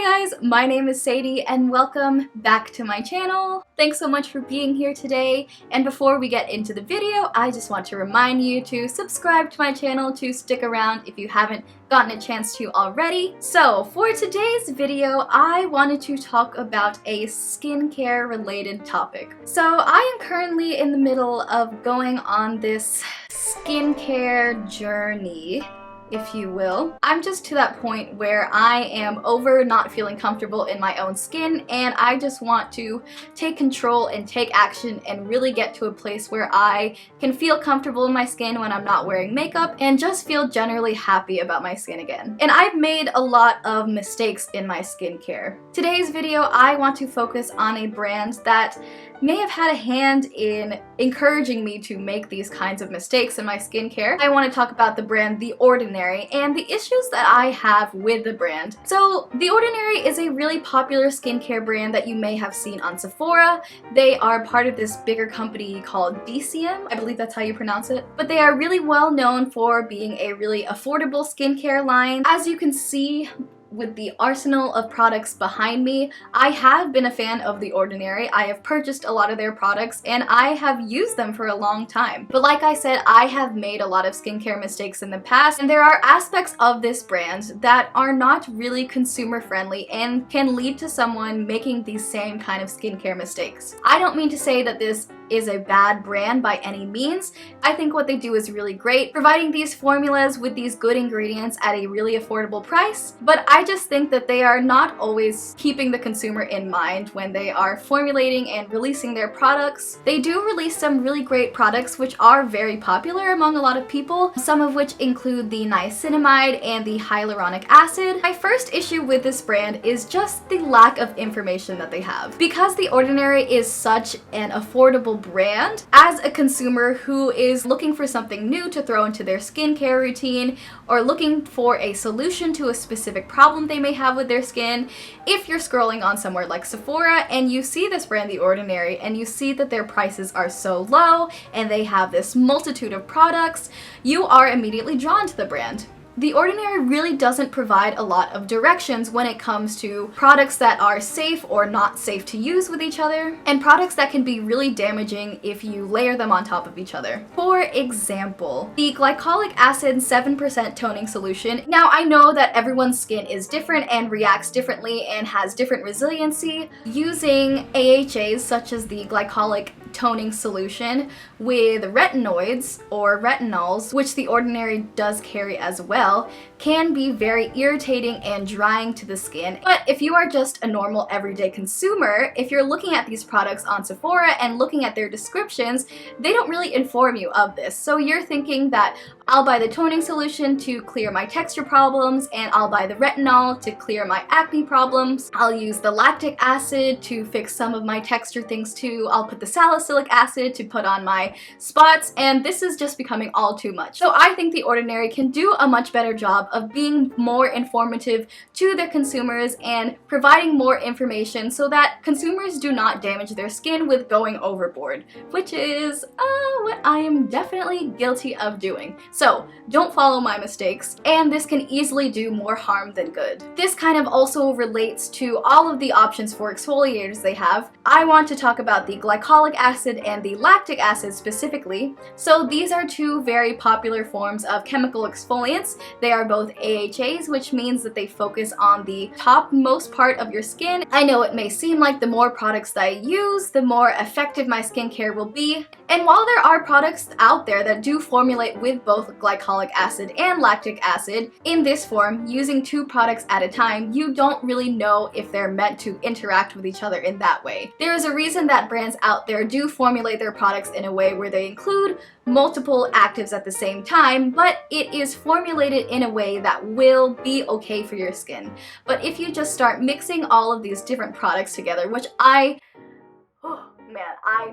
Hi guys, my name is Sadie and welcome back to my channel. Thanks so much for being here today, and before we get into the video, I just want to remind you to subscribe to my channel to stick around if you haven't gotten a chance to already. So for today's video, I wanted to talk about a skincare related topic. So I am currently in the middle of going on this skincare journey, if you will. I'm just to that point where I am over not feeling comfortable in my own skin, and I just want to take control and take action and really get to a place where I can feel comfortable in my skin when I'm not wearing makeup and just feel generally happy about my skin again. And I've made a lot of mistakes in my skincare. Today's video, I want to focus on a brand that may have had a hand in encouraging me to make these kinds of mistakes in my skincare. I want to talk about the brand The Ordinary and the issues that I have with the brand. So The Ordinary is a really popular skincare brand that you may have seen on Sephora. They are part of this bigger company called DCM, I believe that's how you pronounce it. But they are really well known for being a really affordable skincare line. As you can see, with the arsenal of products behind me, I have been a fan of The Ordinary. I have purchased a lot of their products and I have used them for a long time. But like I said, I have made a lot of skincare mistakes in the past, and there are aspects of this brand that are not really consumer friendly and can lead to someone making these same kind of skincare mistakes. I don't mean to say that this is a bad brand by any means. I think what they do is really great, providing these formulas with these good ingredients at a really affordable price, but I just think that they are not always keeping the consumer in mind when they are formulating and releasing their products. They do release some really great products which are very popular among a lot of people, some of which include the niacinamide and the hyaluronic acid. My first issue with this brand is just the lack of information that they have. Because The Ordinary is such an affordable brand, as a consumer who is looking for something new to throw into their skincare routine or looking for a solution to a specific problem they may have with their skin, if you're scrolling on somewhere like Sephora and you see this brand The Ordinary and you see that their prices are so low and they have this multitude of products, you are immediately drawn to the brand. The Ordinary really doesn't provide a lot of directions when it comes to products that are safe or not safe to use with each other, and products that can be really damaging if you layer them on top of each other. For example, the glycolic acid 7% toning solution. Now I know that everyone's skin is different and reacts differently and has different resiliency. Using AHAs such as the glycolic toning solution with retinoids or retinols, which The Ordinary does carry as well, can be very irritating and drying to the skin. But if you are just a normal everyday consumer, if you're looking at these products on Sephora and looking at their descriptions, they don't really inform you of this. So you're thinking that I'll buy the toning solution to clear my texture problems, and I'll buy the retinol to clear my acne problems. I'll use the lactic acid to fix some of my texture things too. I'll put the salicylic acid to put on my spots, and this is just becoming all too much. So I think The Ordinary can do a much better job of being more informative to their consumers and providing more information so that consumers do not damage their skin with going overboard, which is what I am definitely guilty of doing. So don't follow my mistakes, and this can easily do more harm than good. This kind of also relates to all of the options for exfoliators they have. I want to talk about the glycolic acid and the lactic acid specifically. So these are two very popular forms of chemical exfoliants. They are both AHAs, which means that they focus on the topmost part of your skin. I know it may seem like the more products that I use, the more effective my skincare will be. And while there are products out there that do formulate with both glycolic acid and lactic acid in this form, using two products at a time, you don't really know if they're meant to interact with each other in that way. There is a reason that brands out there do formulate their products in a way where they include multiple actives at the same time, but it is formulated in a way that will be okay for your skin. But if you just start mixing all of these different products together, which I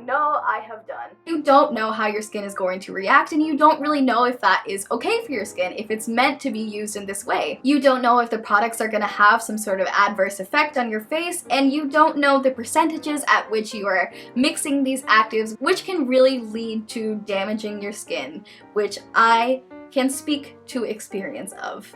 know I have done, you don't know how your skin is going to react, and you don't really know if that is okay for your skin, if it's meant to be used in this way. You don't know if the products are going to have some sort of adverse effect on your face, and you don't know the percentages at which you are mixing these actives, which can really lead to damaging your skin, which I can speak to experience of.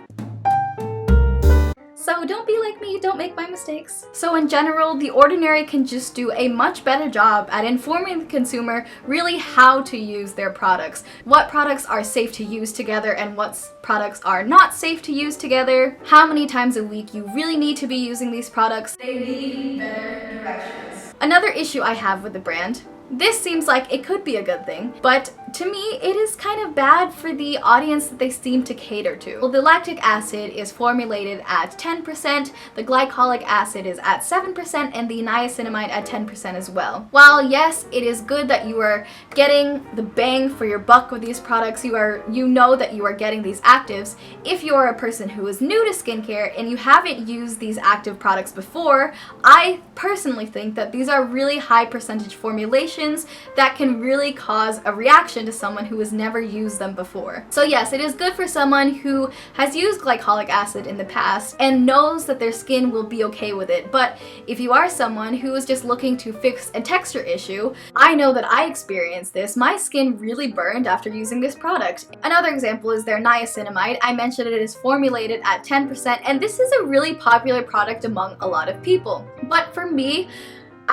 So don't be like me, don't make my mistakes. So in general, The Ordinary can just do a much better job at informing the consumer really how to use their products. What products are safe to use together and what products are not safe to use together. How many times a week you really need to be using these products. They need better directions. Another issue I have with the brand, this seems like it could be a good thing, but to me, it is kind of bad for the audience that they seem to cater to. Well, the lactic acid is formulated at 10%, the glycolic acid is at 7%, and the niacinamide at 10% as well. While yes, it is good that you are getting the bang for your buck with these products, you know that you are getting these actives. If you are a person who is new to skincare and you haven't used these active products before, I personally think that these are really high percentage formulations that can really cause a reaction to someone who has never used them before. So yes, it is good for someone who has used glycolic acid in the past and knows that their skin will be okay with it. But if you are someone who is just looking to fix a texture issue, I know that I experienced this. My skin really burned after using this product. Another example is their niacinamide. I mentioned it is formulated at 10%, and this is a really popular product among a lot of people. But for me,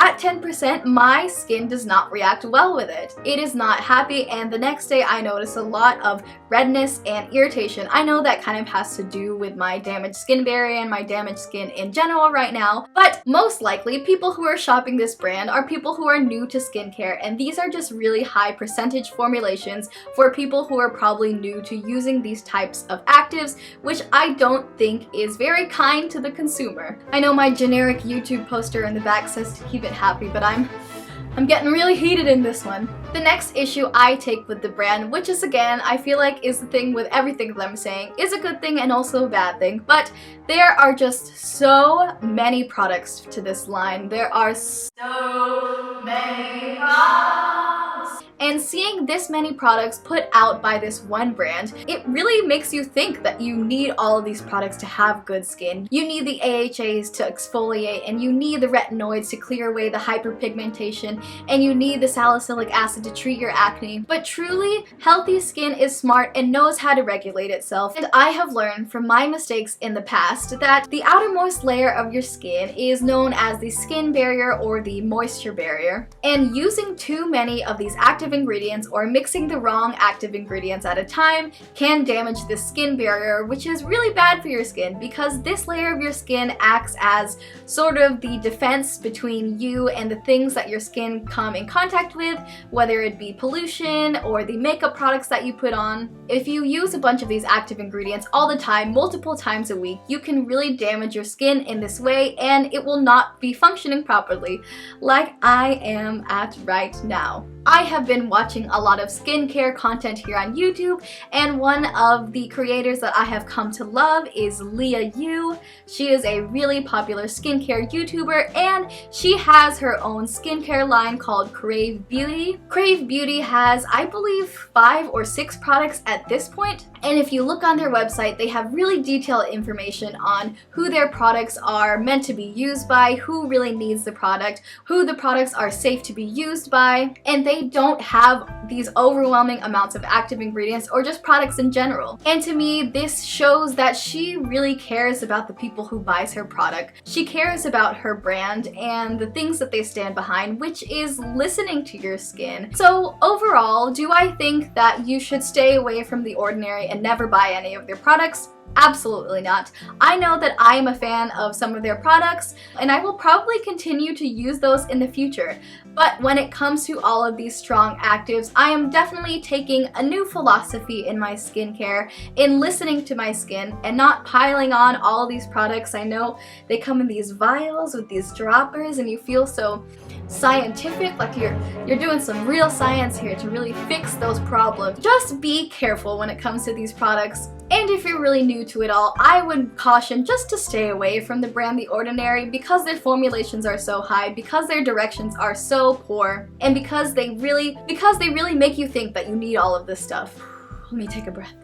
at 10%, my skin does not react well with it. It is not happy, and the next day I notice a lot of redness and irritation. I know that kind of has to do with my damaged skin barrier and my damaged skin in general right now, but most likely people who are shopping this brand are people who are new to skincare, and these are just really high percentage formulations for people who are probably new to using these types of actives, which I don't think is very kind to the consumer. I know my generic YouTube poster in the back says to keep it happy, but I'm getting really heated in this one. The next issue I take with the brand, which is again, I feel like is the thing with everything that I'm saying, is a good thing and also a bad thing, but there are just so many products to this line. There are so many products. And seeing this many products put out by this one brand, it really makes you think that you need all of these products to have good skin. You need the AHAs to exfoliate, and you need the retinoids to clear away the hyperpigmentation, and you need the salicylic acid to treat your acne. But truly, healthy skin is smart and knows how to regulate itself. And I have learned from my mistakes in the past that the outermost layer of your skin is known as the skin barrier or the moisture barrier. And using too many of these active ingredients or mixing the wrong active ingredients at a time can damage the skin barrier, which is really bad for your skin because this layer of your skin acts as sort of the defense between you and the things that your skin come in contact with, whether it be pollution or the makeup products that you put on. If you use a bunch of these active ingredients all the time, multiple times a week, you can really damage your skin in this way and it will not be functioning properly like I am at right now. I have been watching a lot of skincare content here on YouTube, and one of the creators that I have come to love is Leah Yu. She is a really popular skincare YouTuber, and she has her own skincare line called Crave Beauty. Crave Beauty has, I believe, 5 or 6 products at this point, and if you look on their website, they have really detailed information on who their products are meant to be used by, who really needs the product, who the products are safe to be used by, and they don't have these overwhelming amounts of active ingredients or just products in general. And to me, this shows that she really cares about the people who buys her product. She cares about her brand and the things that they stand behind, which is listening to your skin. So overall, do I think that you should stay away from The Ordinary and never buy any of their products? Absolutely not. I know that I am a fan of some of their products, and I will probably continue to use those in the future. But when it comes to all of these strong actives, I am definitely taking a new philosophy in my skincare, in listening to my skin and not piling on all of these products. I know they come in these vials with these droppers and you feel so scientific, like you're doing some real science here to really fix those problems. Just be careful when it comes to these products. And if you're really new to it all, I would caution just to stay away from the brand The Ordinary because their formulations are so high, because their directions are so poor, and because they really make you think that you need all of this stuff. Let me take a breath.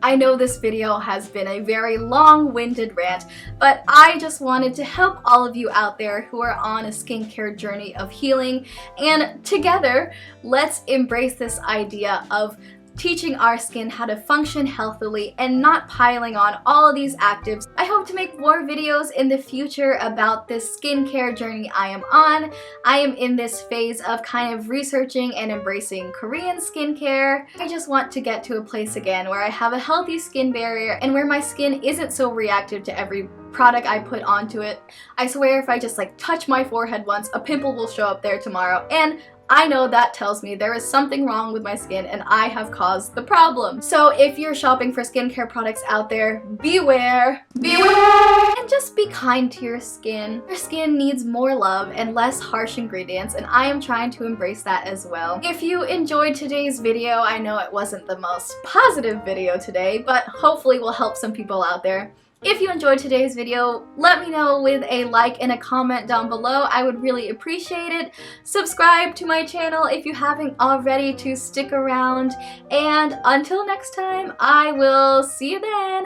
I know this video has been a very long-winded rant, but I just wanted to help all of you out there who are on a skincare journey of healing, and together, let's embrace this idea of teaching our skin how to function healthily and not piling on all of these actives. I hope to make more videos in the future about this skincare journey I am on. I am in this phase of kind of researching and embracing Korean skincare. I just want to get to a place again where I have a healthy skin barrier and where my skin isn't so reactive to every product I put onto it. I swear if I just like touch my forehead once, a pimple will show up there tomorrow, and I know that tells me there is something wrong with my skin and I have caused the problem. So if you're shopping for skincare products out there, beware, beware, and just be kind to your skin. Your skin needs more love and less harsh ingredients, and I am trying to embrace that as well. If you enjoyed today's video, I know it wasn't the most positive video today, but hopefully will help some people out there. If you enjoyed today's video, let me know with a like and a comment down below. I would really appreciate it. Subscribe to my channel if you haven't already to stick around. And until next time, I will see you then.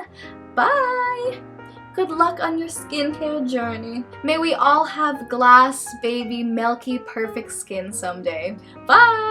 Bye! Good luck on your skincare journey. May we all have glass, baby, milky, perfect skin someday. Bye!